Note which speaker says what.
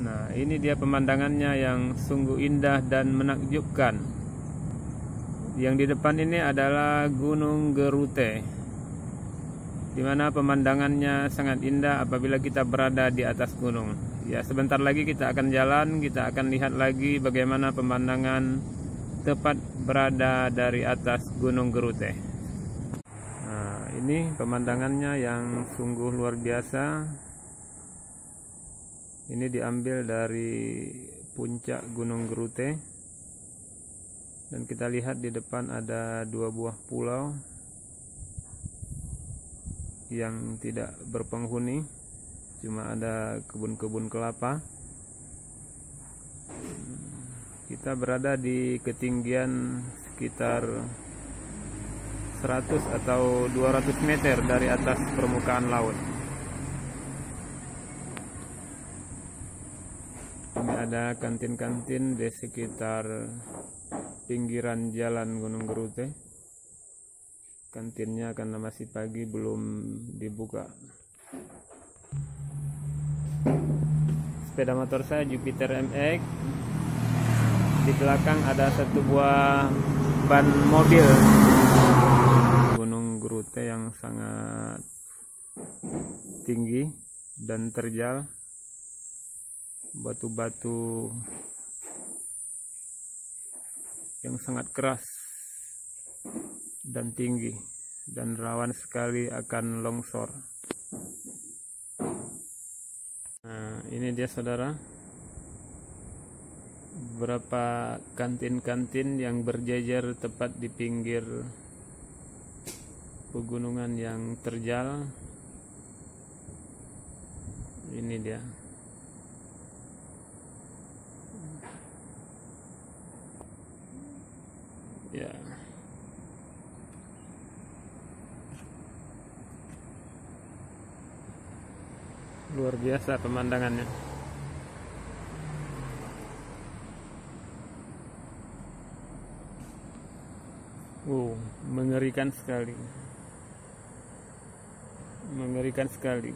Speaker 1: Nah, ini dia pemandangannya yang sungguh indah dan menakjubkan. Yang di depan ini adalah Gunung Gerute, di mana pemandangannya sangat indah apabila kita berada di atas gunung. Ya, sebentar lagi kita akan jalan, kita akan lihat lagi bagaimana pemandangan tepat berada dari atas Gunung Gerute. Nah, ini pemandangannya yang sungguh luar biasa. Ini diambil dari puncak Gunung Gerute, dan kita lihat di depan ada 2 buah pulau yang tidak berpenghuni, cuma ada kebun-kebun kelapa. Kita berada di ketinggian sekitar 100 atau 200 meter dari atas permukaan laut. Ini ada kantin-kantin di sekitar pinggiran jalan Gunung Gerute. Kantinnya karena masih pagi belum dibuka. Sepeda motor saya Jupiter MX. Di belakang ada 1 buah ban mobil. Gunung Gerute yang sangat tinggi dan terjal. Batu-batu yang sangat keras dan tinggi, dan rawan sekali akan longsor. Nah, ini dia saudara, beberapa kantin-kantin yang berjejer tepat di pinggir pegunungan yang terjal. Ini dia. Ya. Luar biasa pemandangannya. Mengerikan sekali. Mengerikan sekali.